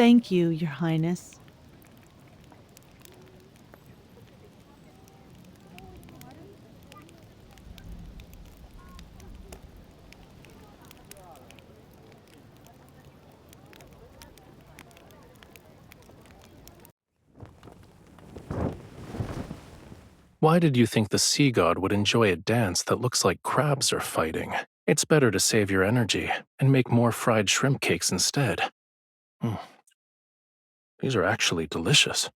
Thank you, Your Highness. Why did you think the sea god would enjoy a dance that looks like crabs are fighting? It's better to save your energy and make more fried shrimp cakes instead. Hmm, these are actually delicious.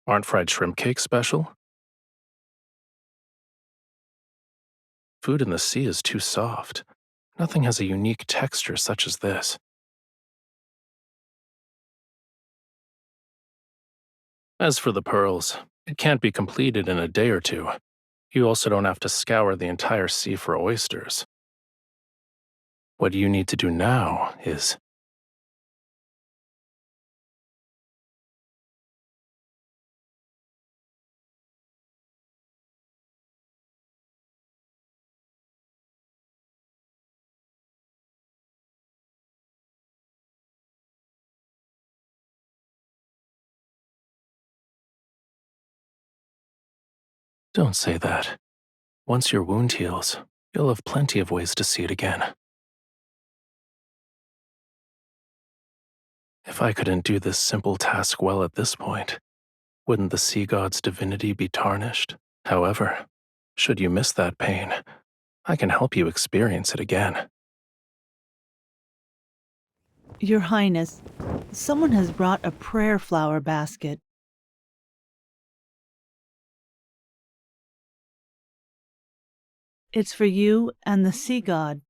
Aren't fried shrimp cakes special? Food in the sea is too soft. Nothing has a unique texture such as this. As for the pearls, it can't be completed in a day or two. You also don't have to scour the entire sea for oysters. What you need to do now is... Don't say that. Once your wound heals, you'll have plenty of ways to see it again. If I couldn't do this simple task well at this point, wouldn't the sea god's divinity be tarnished? However, should you miss that pain, I can help you experience it again. Your Highness, someone has brought a prayer flower basket. It's for you and the sea god.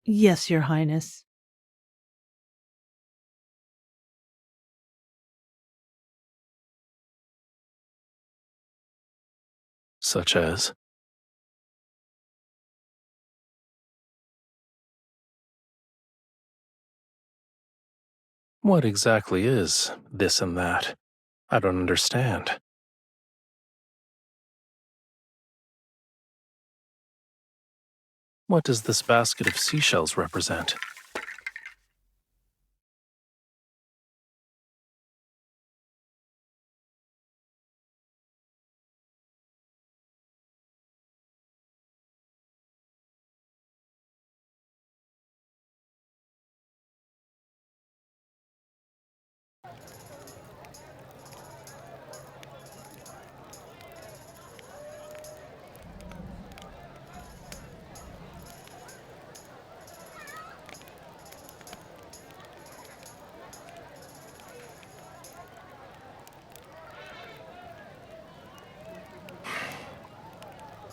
Yes, Your Highness. Such as, what exactly is this and that? I don't understand. What does this basket of seashells represent?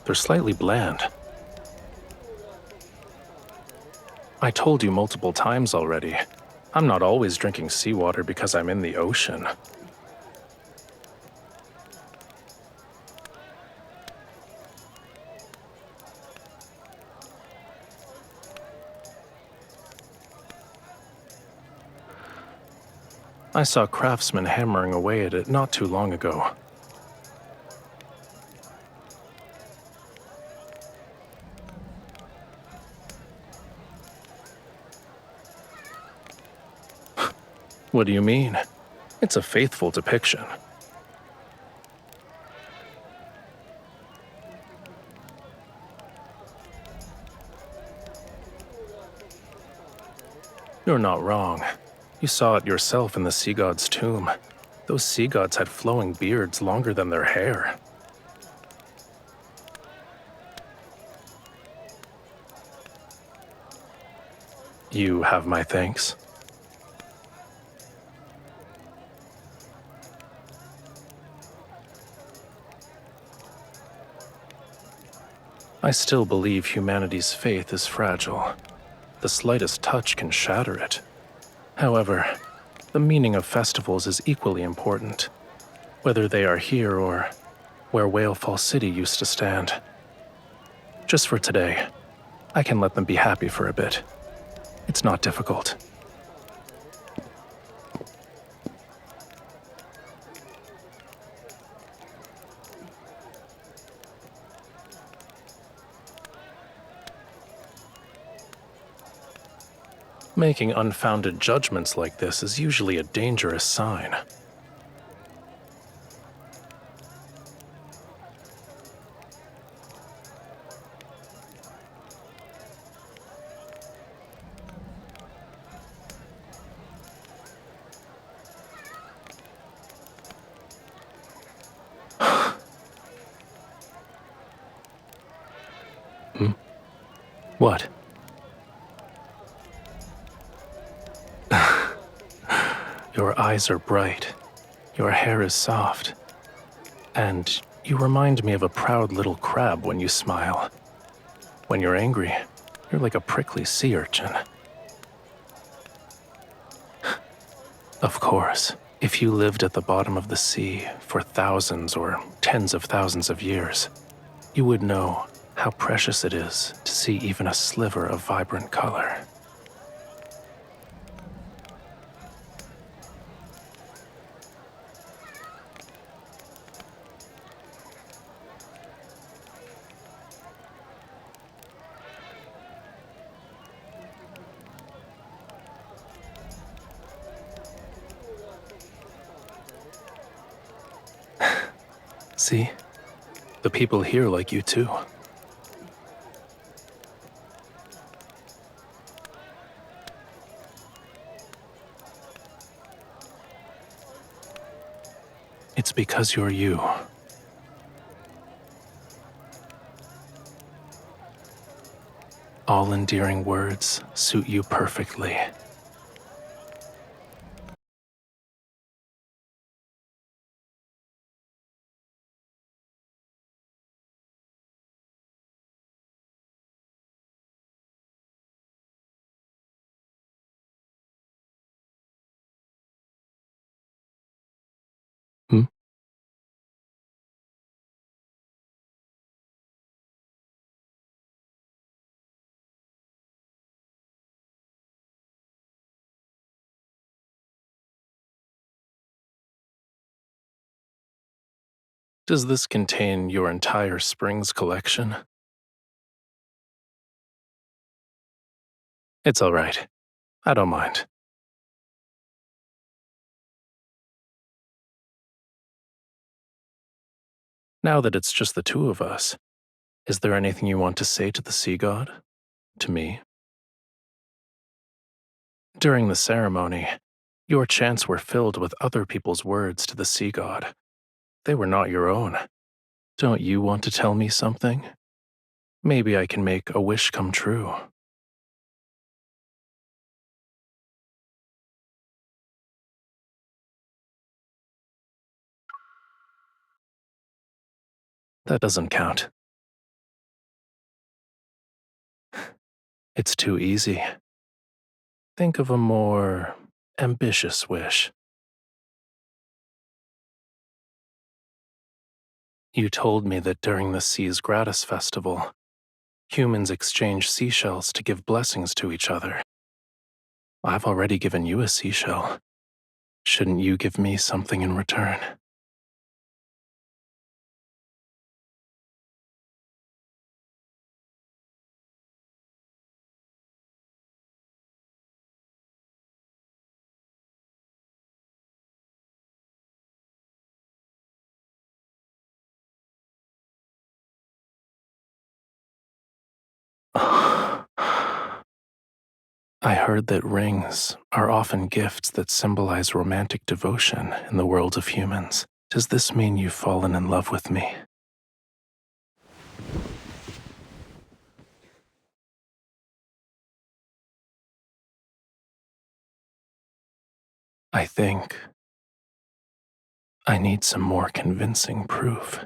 They're slightly bland. I told you multiple times already. I'm not always drinking seawater because I'm in the ocean. I saw craftsmen hammering away at it not too long ago. What do you mean? It's a faithful depiction. You're not wrong. You saw it yourself in the sea god's tomb. Those sea gods had flowing beards longer than their hair. You have my thanks. I still believe humanity's faith is fragile. The slightest touch can shatter it. However, The meaning of festivals is equally important, whether they are here or where Whale Fall City used to stand. Just for today, I can let them be happy for a bit. It's not difficult. Making unfounded judgments like this is usually a dangerous sign. Hmm? What? Your eyes are bright, your hair is soft, and you remind me of a proud little crab when you smile. When you're angry, you're like a prickly sea urchin. Of course, if you lived at the bottom of the sea for thousands or tens of thousands of years, you would know how precious it is to see even a sliver of vibrant color. See? The people here like you too. It's because you're you. All endearing words suit you perfectly. Hmm? Does this contain your entire Springs collection? It's all right. I don't mind. Now that it's just the two of us, is there anything you want to say to the sea god? To me? During the ceremony, your chants were filled with other people's words to the sea god. They were not your own. Don't you want to tell me something? Maybe I can make a wish come true. That doesn't count. It's too easy. Think of a more ambitious wish. You told me that during the Seas Gratis Festival, humans exchange seashells to give blessings to each other. I've already given you a seashell. Shouldn't you give me something in return? I heard that rings are often gifts that symbolize romantic devotion in the world of humans. Does this mean you've fallen in love with me? I think I need some more convincing proof.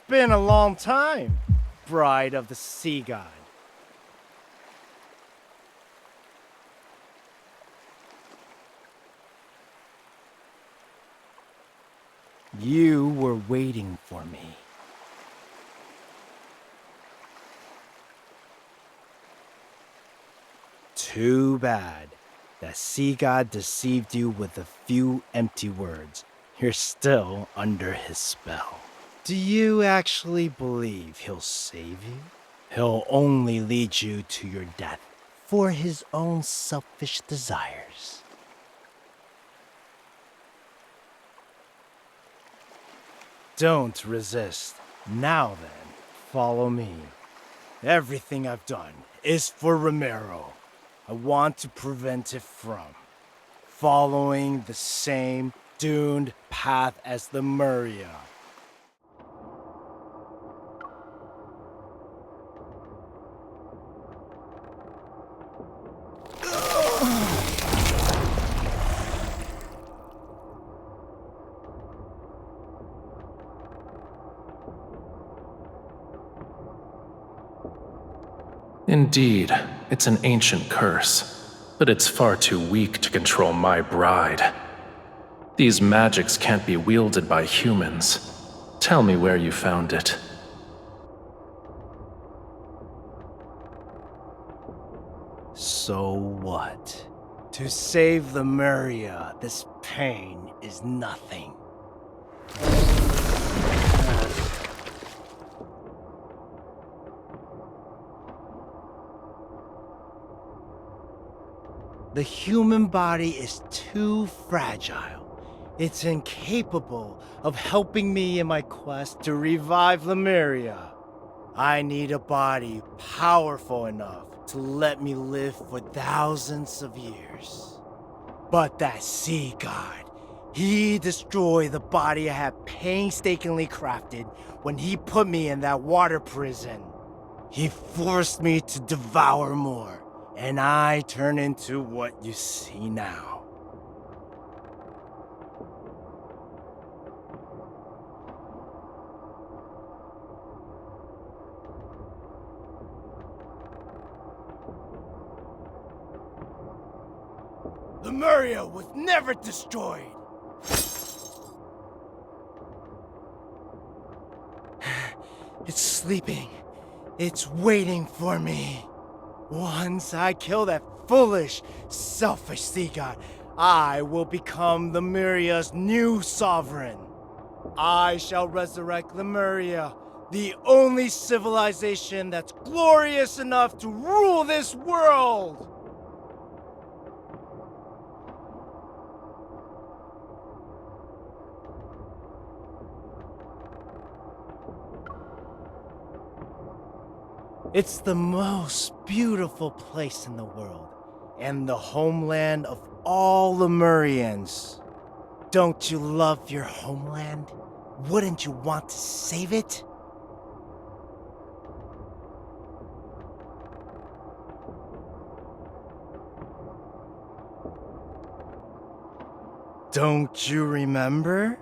been a long time, bride of the sea god. You were waiting for me. Too bad. The sea god deceived you with a few empty words. You're still under his spell. Do you actually believe he'll save you? He'll only lead you to your death for his own selfish desires. Don't resist. Now then, follow me. Everything I've done is for Romirro. I want to prevent it from following the same doomed path as the Lemuria. Indeed, it's an ancient curse, but it's far too weak to control my bride. These magics can't be wielded by humans. Tell me where you found it. So what? To save the Lemuria, this pain is nothing. The human body is too fragile. It's incapable of helping me in my quest to revive Lemuria. I need a body powerful enough to let me live for thousands of years. But that sea god, he destroyed the body I had painstakingly crafted when he put me in that water prison. He forced me to devour more, and I turn into what you see now. Lemuria was never destroyed! It's sleeping. It's waiting for me. Once I kill that foolish, selfish sea god, I will become Lemuria's new sovereign. I shall resurrect Lemuria, the only civilization that's glorious enough to rule this world! It's the most beautiful place in the world, and the homeland of all Lemurians. Don't you love your homeland? Wouldn't you want to save it? Don't you remember?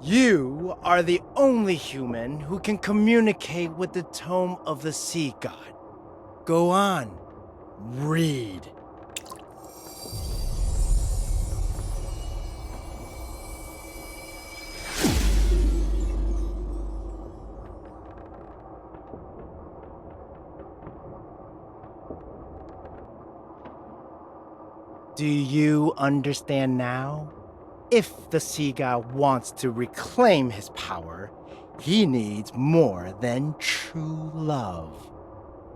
You are the only human who can communicate with the tome of the sea god. Go on, read. Do you understand now? If the sea god wants to reclaim his power, he needs more than true love.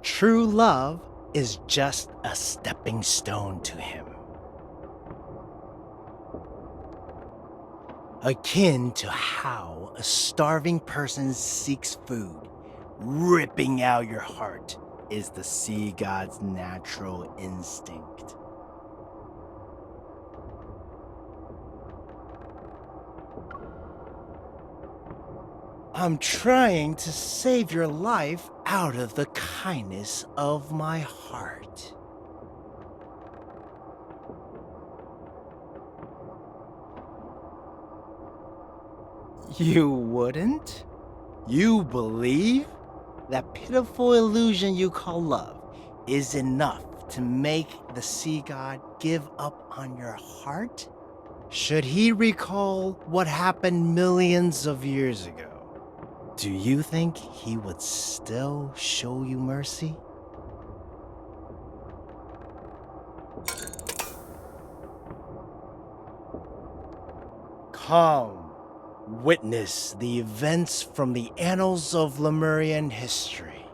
True love is just a stepping stone to him. Akin to how a starving person seeks food, ripping out your heart is the sea god's natural instinct. I'm trying to save your life out of the kindness of my heart. You wouldn't? You believe that pitiful illusion you call love is enough to make the sea god give up on your heart? Should he recall what happened millions of years ago, do you think he would still show you mercy? Come, witness the events from the annals of Lemurian history.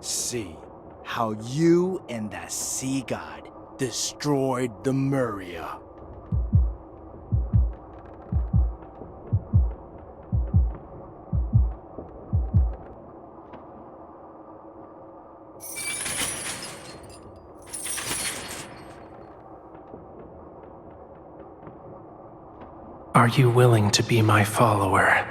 See how you and that sea god destroyed Lemuria. Are you willing to be my follower?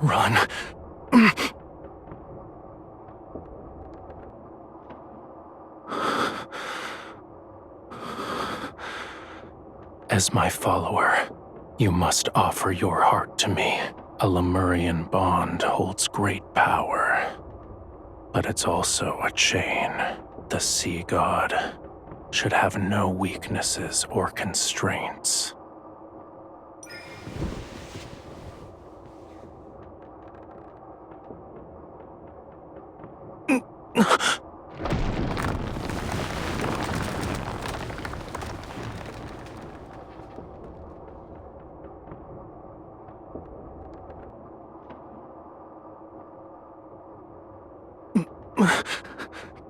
Run. As my follower, you must offer your heart to me. A Lemurian bond holds great power, but it's also a chain. The sea god should have no weaknesses or constraints.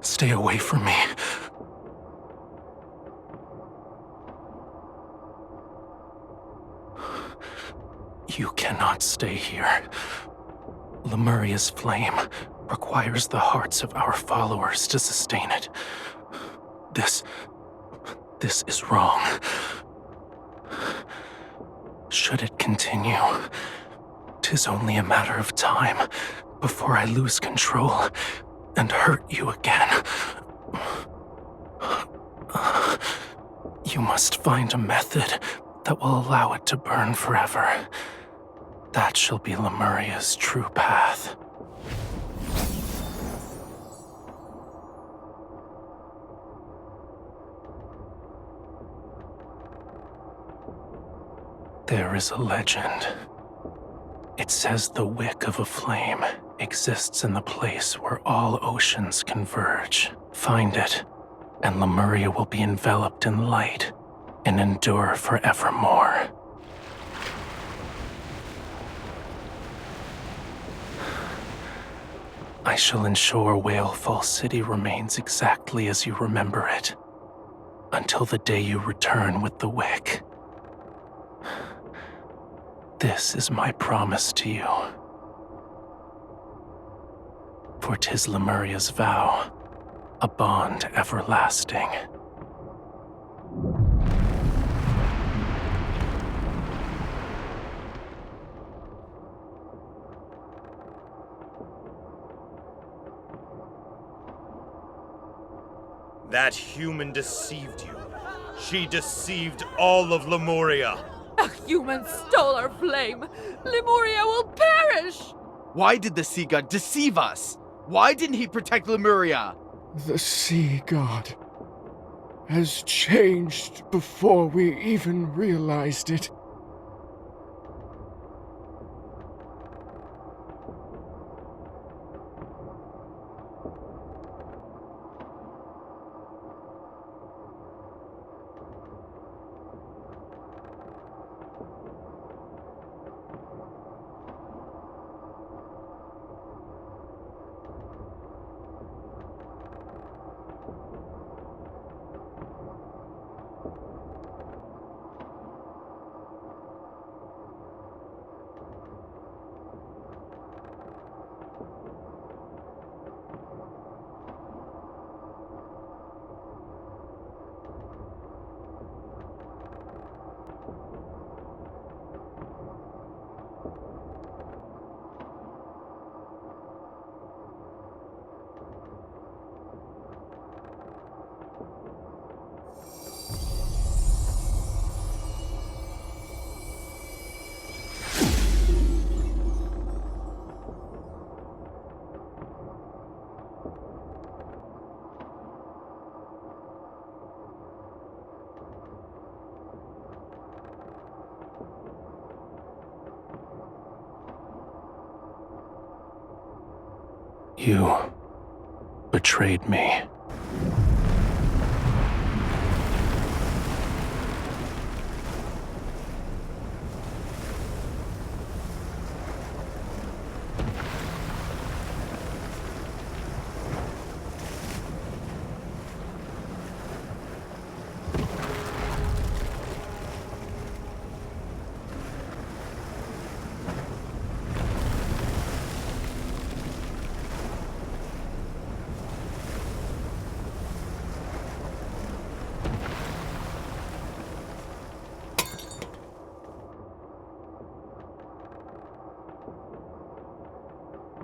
Stay away from me. You cannot stay here. Lemuria's flame requires the hearts of our followers to sustain it. This is wrong. Should it continue, 'tis only a matter of time before I lose control and hurt you again. You must find a method that will allow it to burn forever. That shall be Lemuria's true path. There is a legend. It says the wick of a flame exists in the place where all oceans converge. Find it, and Lemuria will be enveloped in light and endure forevermore. I shall ensure Whalefall City remains exactly as you remember it, until the day you return with the wick. This is my promise to you. For 'tis Lemuria's vow, a bond everlasting. That human deceived you. She deceived all of Lemuria. A human stole our flame! Lemuria will perish! Why did the sea god deceive us? Why didn't he protect Lemuria? The sea god has changed before we even realized it. You betrayed me.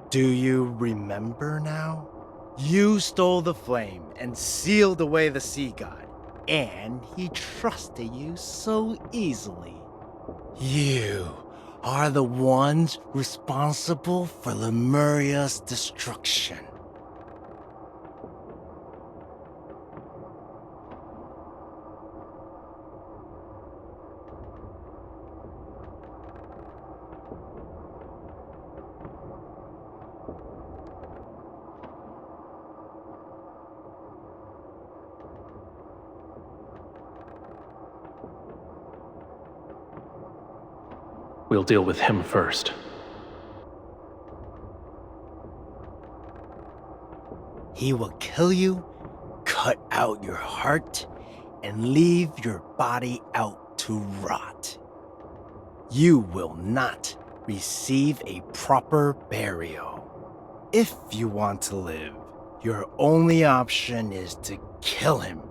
Do you remember now? You stole the flame and sealed away the sea god, and he trusted you so easily. You are the ones responsible for Lemuria's destruction. We'll deal with him first. He will kill you, cut out your heart, and leave your body out to rot. You will not receive a proper burial. If you want to live, your only option is to kill him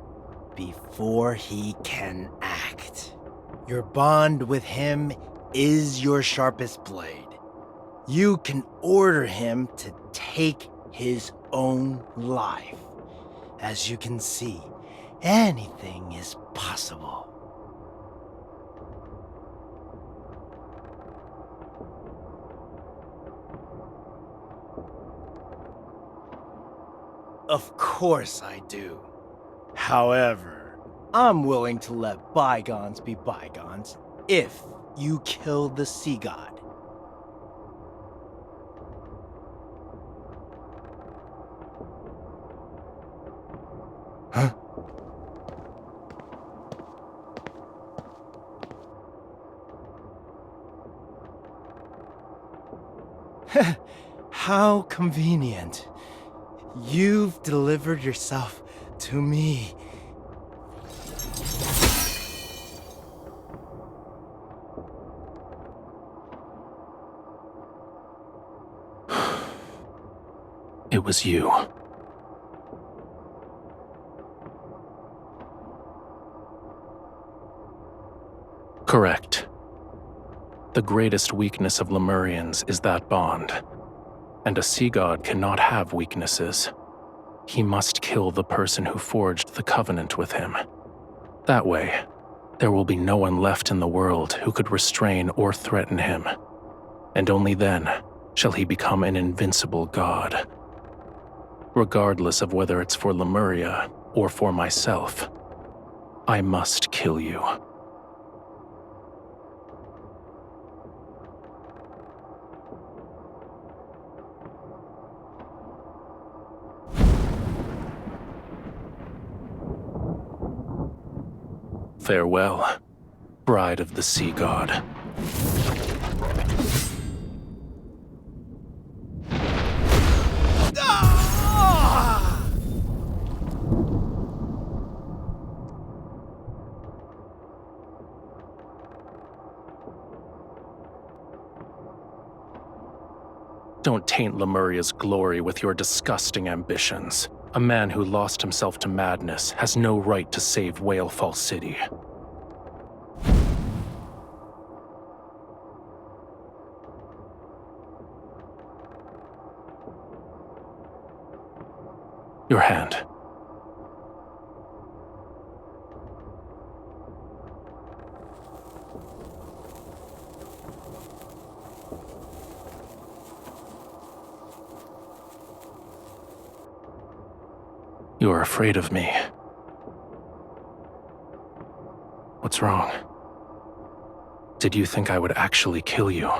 before he can act. Your bond with him is your sharpest blade. You can order him to take his own life. As you can see, anything is possible. Of course I do. However, I'm willing to let bygones be bygones if you kill the sea god. Huh? How convenient. You've delivered yourself to me. It was you. Correct. The greatest weakness of Lemurians is that bond, and a sea god cannot have weaknesses. He must kill the person who forged the covenant with him. That way, there will be no one left in the world who could restrain or threaten him, and only then shall he become an invincible god. Regardless of whether it's for Lemuria or for myself, I must kill you. Farewell, bride of the sea god. Don't taint Lemuria's glory with your disgusting ambitions. A man who lost himself to madness has no right to save Whalefall City. Your hand. You are afraid of me. What's wrong? Did you think I would actually kill you?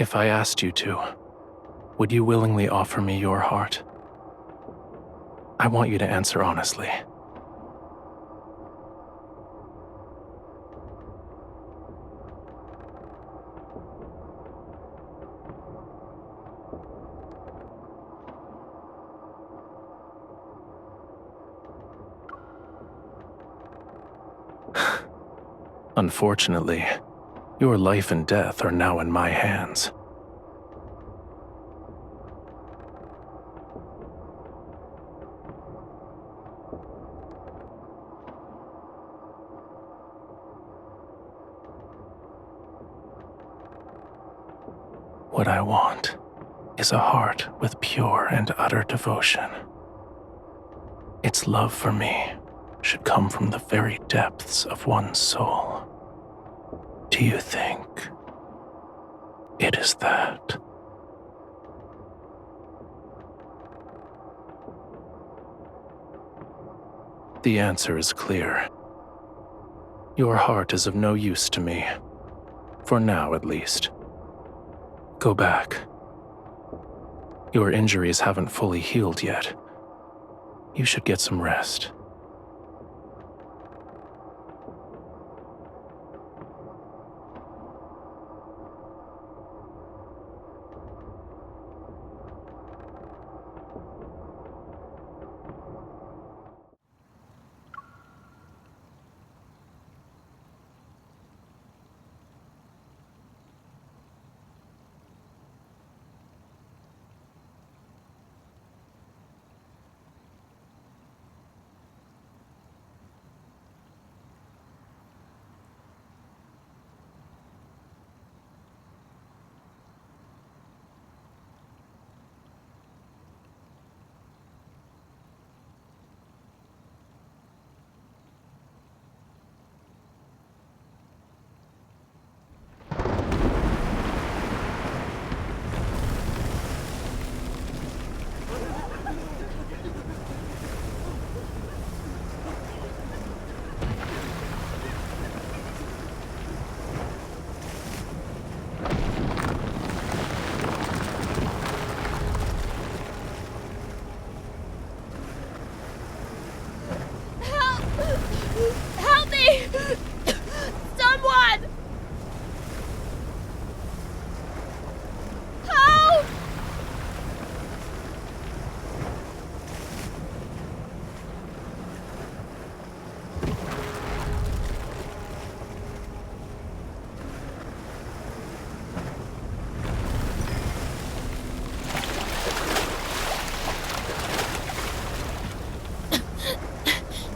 If I asked you to, would you willingly offer me your heart? I want you to answer honestly. Unfortunately, your life and death are now in my hands. What I want is a heart with pure and utter devotion. Its love for me should come from the very depths of one's soul. Do you think it is that? The answer is clear. Your heart is of no use to me, for now at least. Go back. Your injuries haven't fully healed yet. You should get some rest. Help me! Someone! Help!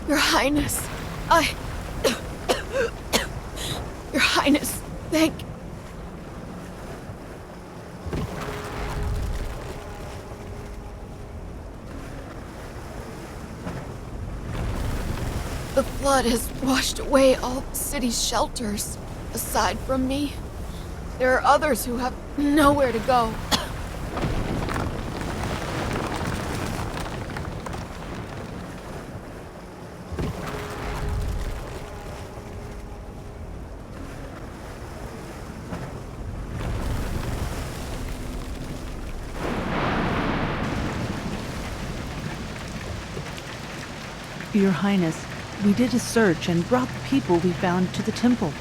Your Highness, Your Highness, thank... The flood has washed away all the city's shelters. Aside from me, there are others who have nowhere to go. Your Highness, we did a search and brought the people we found to the temple.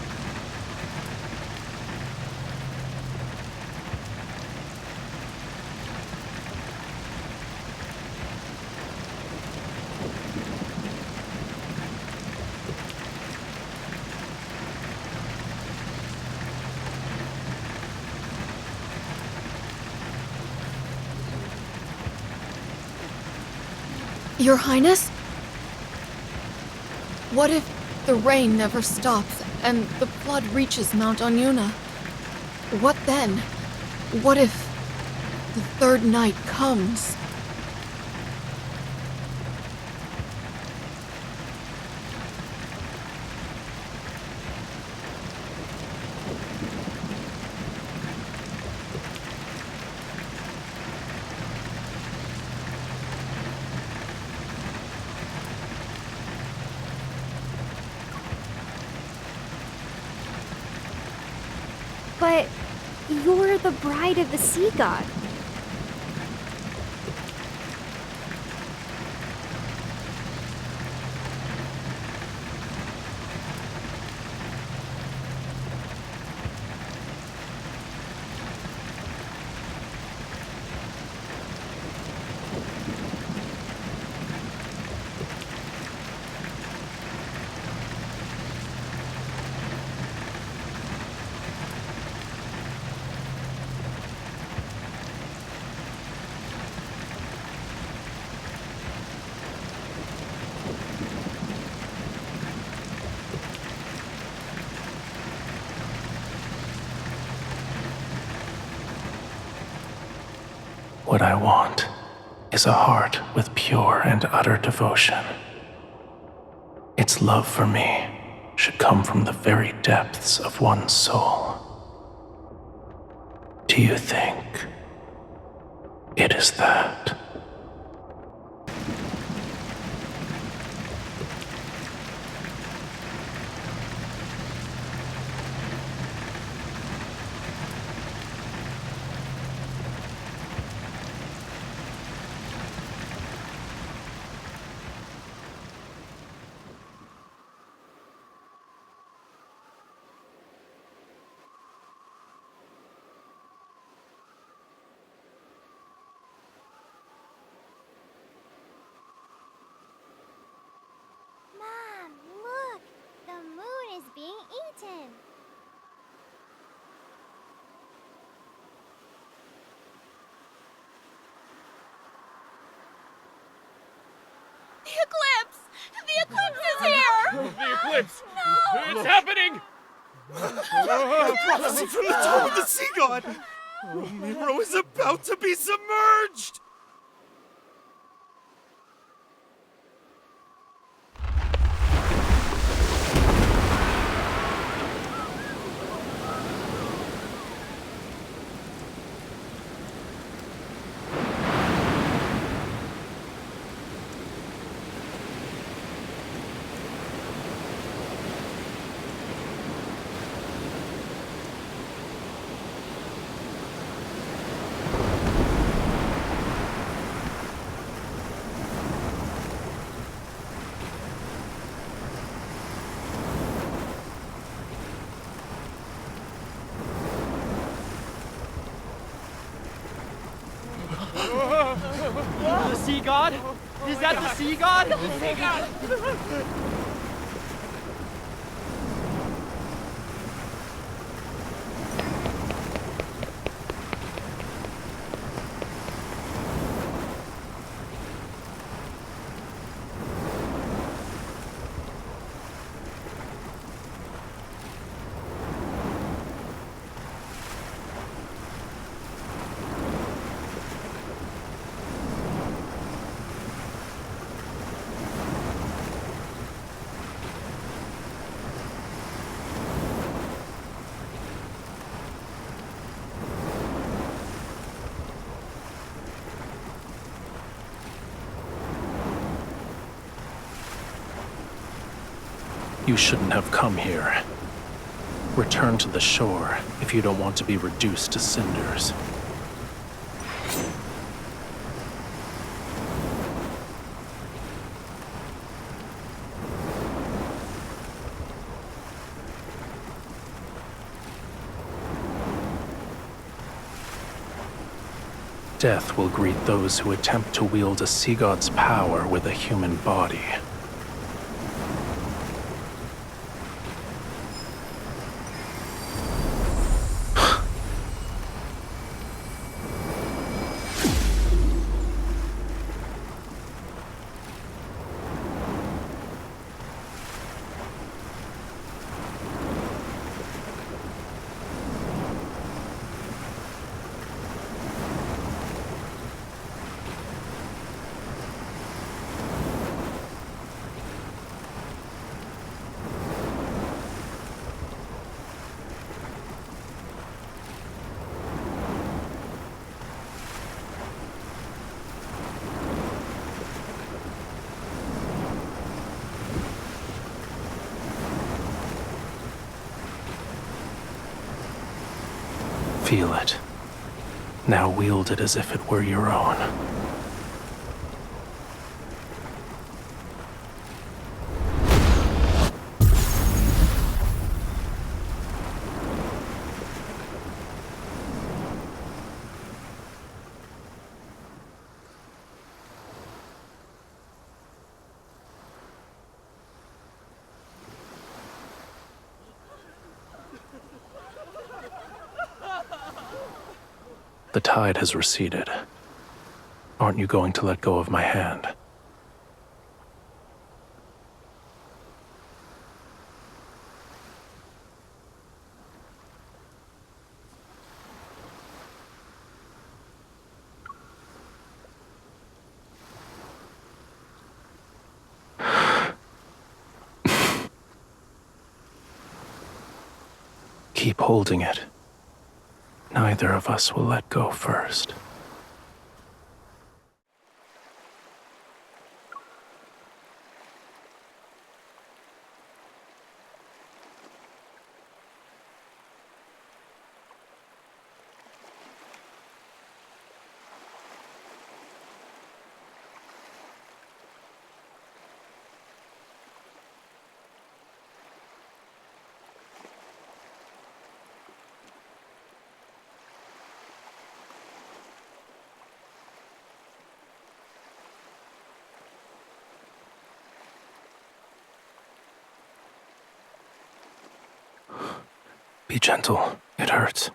Your Highness? What if the rain never stops and the flood reaches Mount Anyuna? What then? What if the third night comes? But You're the bride of the sea god. What I want is a heart with pure and utter devotion. Its love for me should come from the very depths of one's soul. Do you think it is that? Mom, look! The moon is being eaten! The eclipse! The eclipse is here! The eclipse! No! It's happening! Prophecy from the top of the sea god! Romirro is about to be submerged! The sea god? Is that the sea god? The sea god! You shouldn't have come here. Return to the shore if you don't want to be reduced to cinders. Death will greet those who attempt to wield a sea god's power with a human body. Feel it. Now wield it as if it were your own. The tide has receded. Aren't you going to let go of my hand? Keep holding it. Neither of us will let go first. Be gentle. It hurts.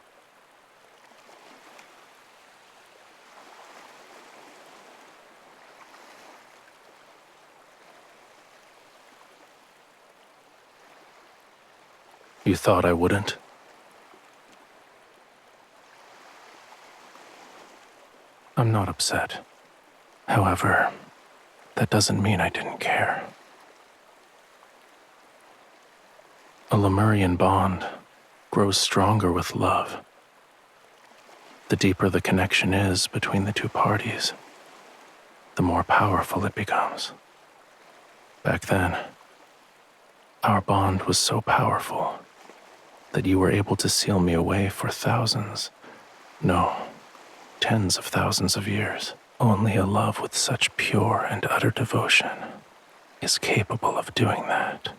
You thought I wouldn't? I'm not upset. However, that doesn't mean I didn't care. A Lemurian bond grows stronger with love. The deeper the connection is between the two parties, the more powerful it becomes. Back then, our bond was so powerful that you were able to seal me away for thousands, no, tens of thousands of years. Only a love with such pure and utter devotion is capable of doing that.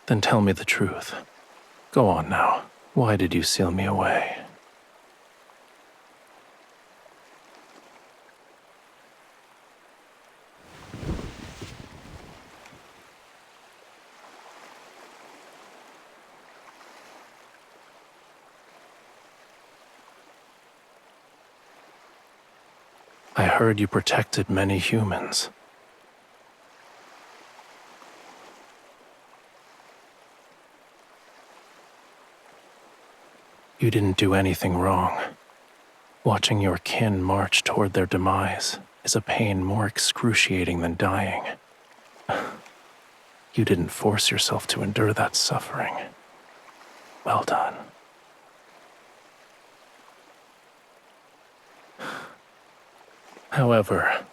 Then tell me the truth. Go on now. Why did you seal me away? I heard you protected many humans. You didn't do anything wrong. Watching your kin march toward their demise is a pain more excruciating than dying. You didn't force yourself to endure that suffering. Well done. However,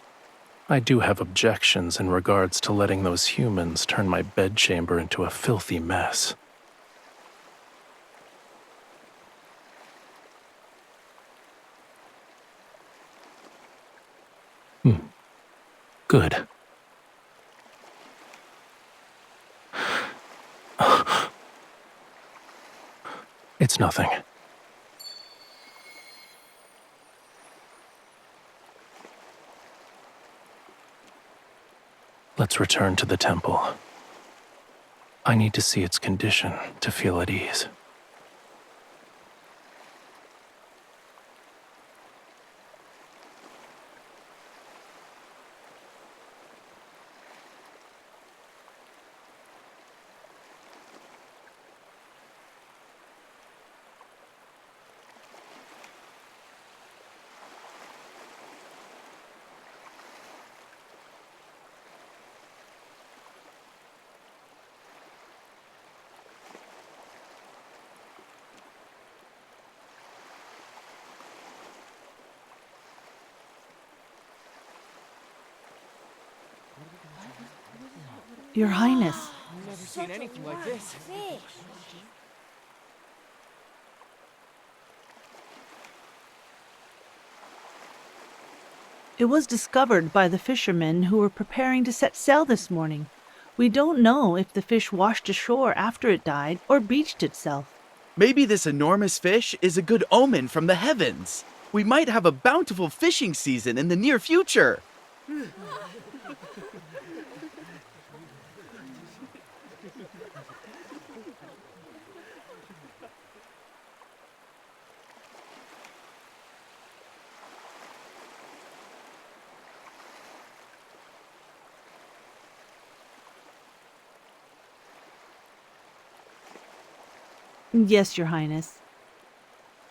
I do have objections in regards to letting those humans turn my bedchamber into a filthy mess. Good. It's nothing. Let's return to the temple. I need to see its condition to feel at ease. Your Highness. I've never seen anything like this. Fish. It was discovered by the fishermen who were preparing to set sail this morning. We don't know if the fish washed ashore after it died or beached itself. Maybe this enormous fish is a good omen from the heavens. We might have a bountiful fishing season in the near future. Yes, Your Highness.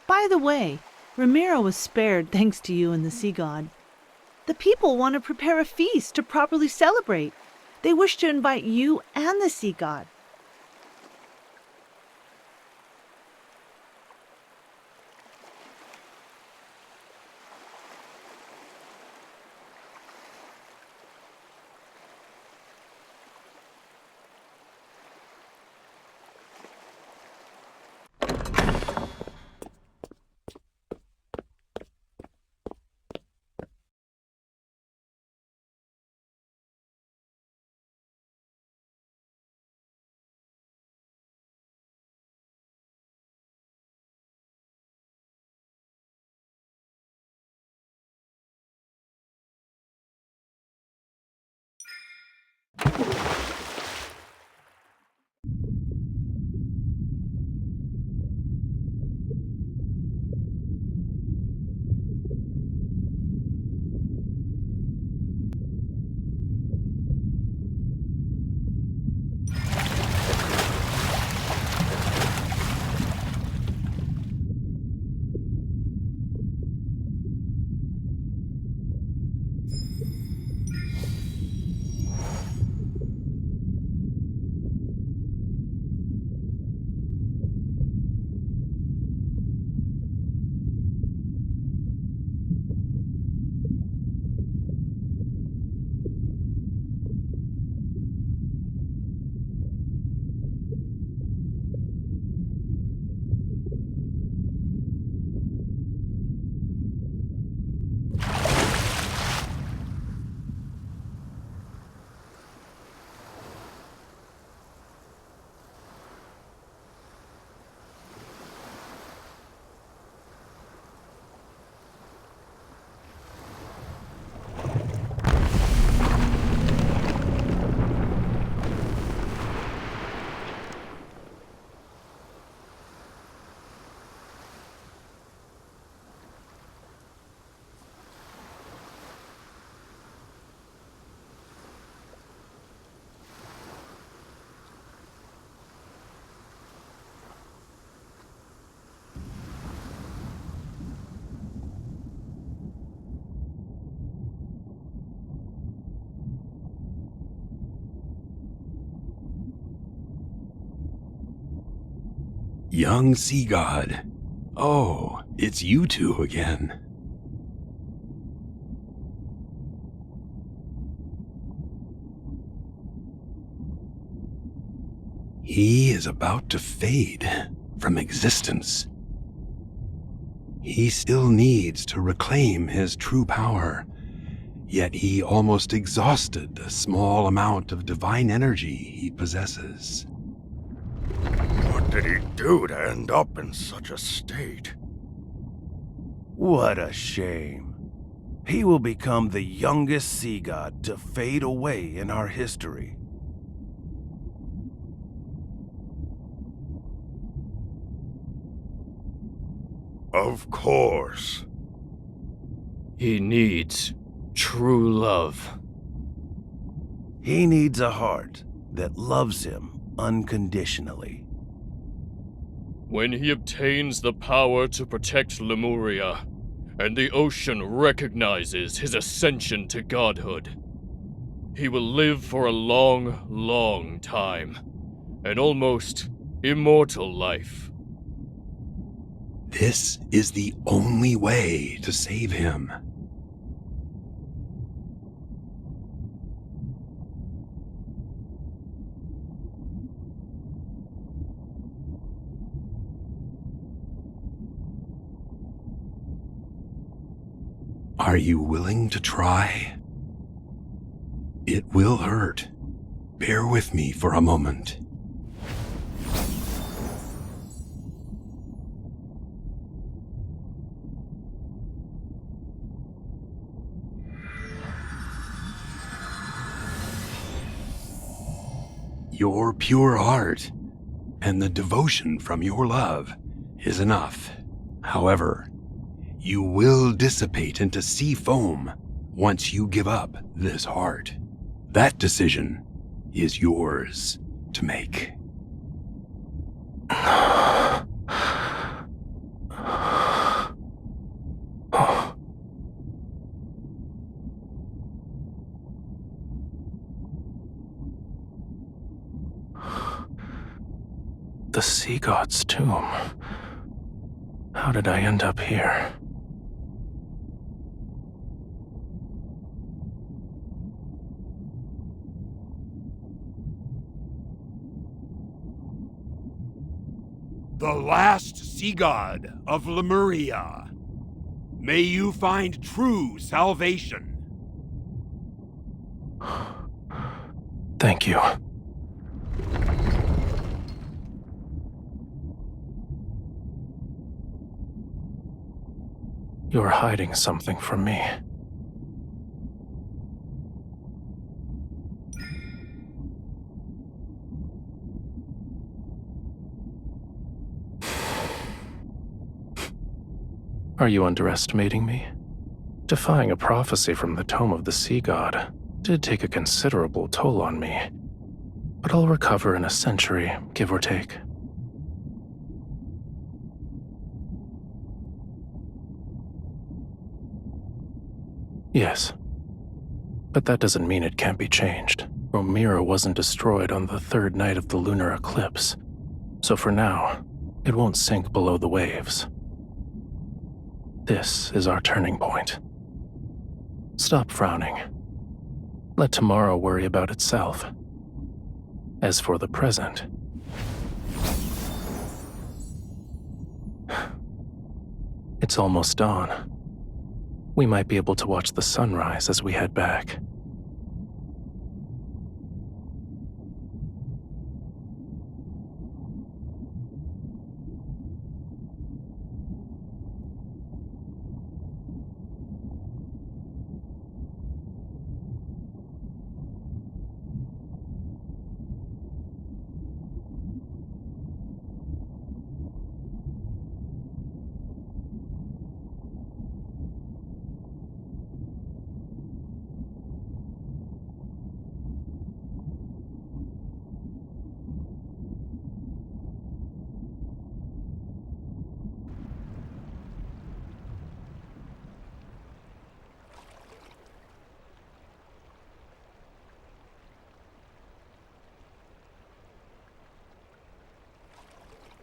By the way, Romirro was spared thanks to you and the sea god. The people want to prepare a feast to properly celebrate. They wish to invite you and the sea god. Young sea god. Oh, it's you two again. He is about to fade from existence. He still needs to reclaim his true power, yet he almost exhausted the small amount of divine energy he possesses. What did he do to end up in such a state? What a shame. He will become the youngest sea god to fade away in our history. Of course. He needs true love. He needs a heart that loves him unconditionally. When he obtains the power to protect Lemuria, and the ocean recognizes his ascension to godhood, he will live for a long, long time, an almost immortal life. This is the only way to save him. Are you willing to try? It will hurt. Bear with me for a moment. Your pure heart and the devotion from your love is enough. However, you will dissipate into sea foam once you give up this heart. That decision is yours to make. The sea god's tomb. How did I end up here? The last sea god of Lemuria. May you find true salvation. Thank you. You're hiding something from me. Are you underestimating me? Defying a prophecy from the Tome of the Sea God did take a considerable toll on me, but I'll recover in a century, give or take. Yes, but that doesn't mean it can't be changed. Romirro wasn't destroyed on the third night of the lunar eclipse, so for now, it won't sink below the waves. This is our turning point. Stop frowning. Let tomorrow worry about itself. As for the present, it's almost dawn. We might be able to watch the sunrise as we head back.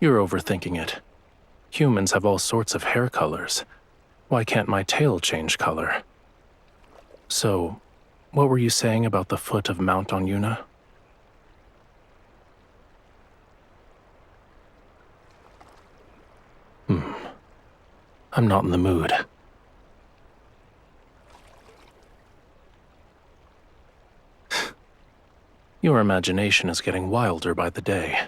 You're overthinking it. Humans have all sorts of hair colors. Why can't my tail change color? So, what were you saying about the foot of Mount Onyuna? I'm not in the mood. Your imagination is getting wilder by the day.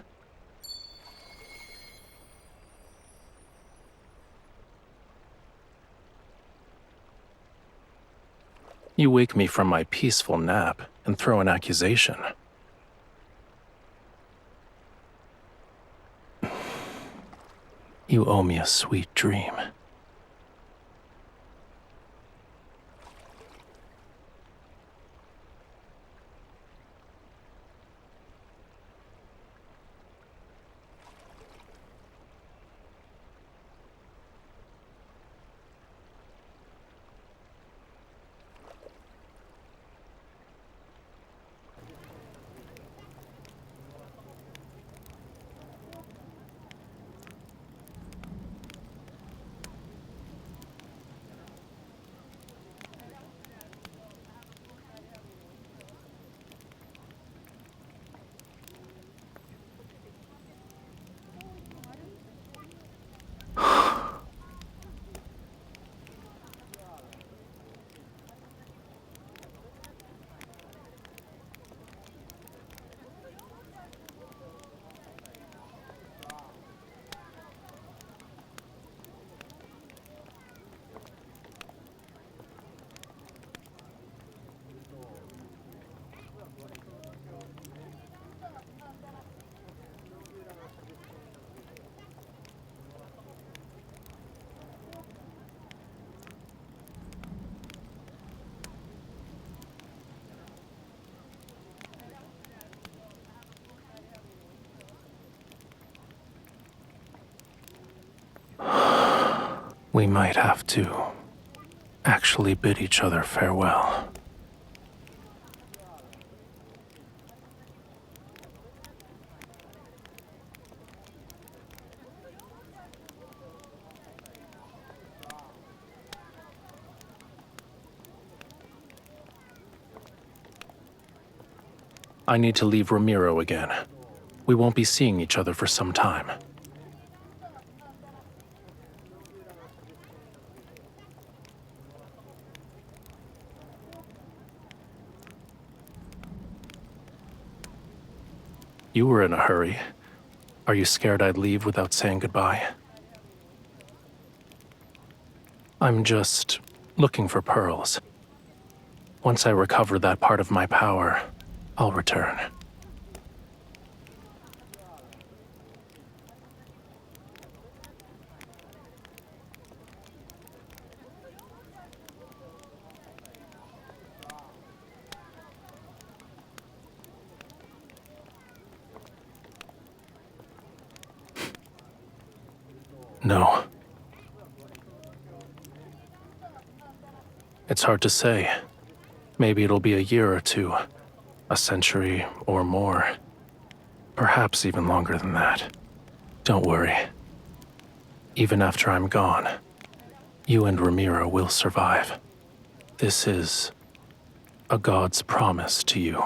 You wake me from my peaceful nap and throw an accusation. You owe me a sweet dream. We might have to actually bid each other farewell. I need to leave Romirro again. We won't be seeing each other for some time. You were in a hurry. Are you scared I'd leave without saying goodbye? I'm just looking for pearls. Once I recover that part of my power, I'll return. No. It's hard to say. Maybe it'll be a year or two, a century or more. Perhaps even longer than that. Don't worry. Even after I'm gone, you and Romirro will survive. This is a god's promise to you.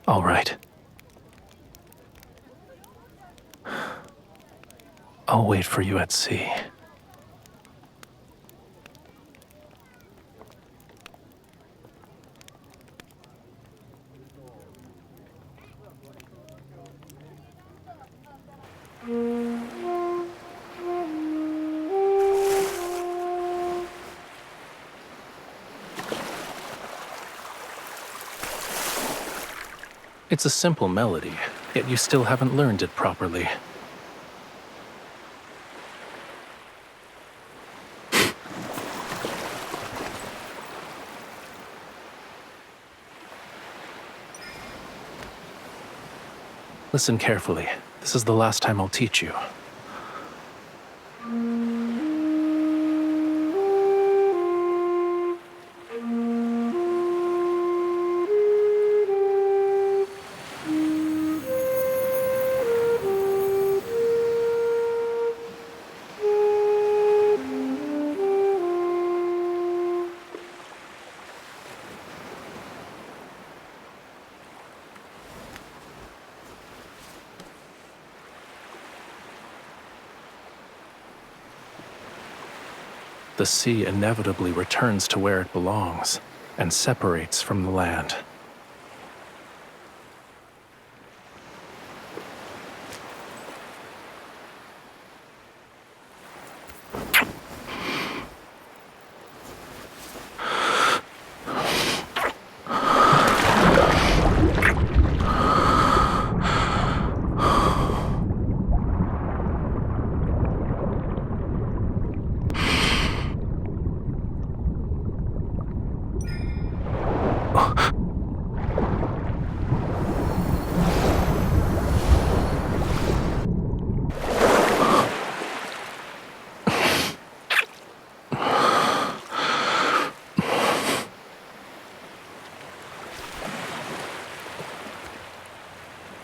All right. I'll wait for you at sea. It's a simple melody, yet you still haven't learned it properly. Listen carefully. This is the last time I'll teach you. The sea inevitably returns to where it belongs and separates from the land.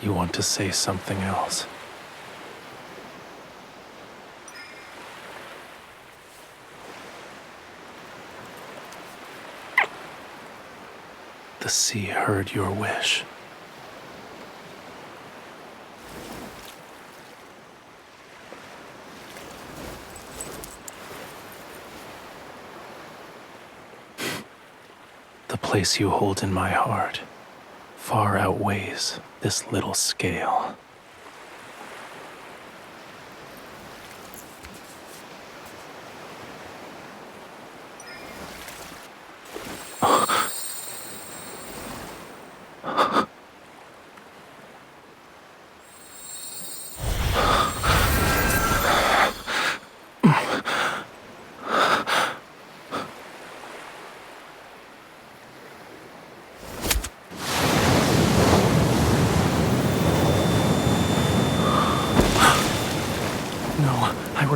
You want to say something else? The sea heard your wish. The place you hold in my heart far outweighs this little scale.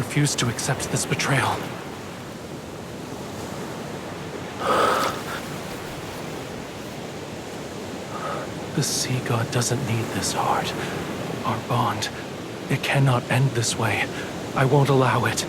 refuse to accept this betrayal. The sea god doesn't need this heart. Our bond, it cannot end this way. I won't allow it.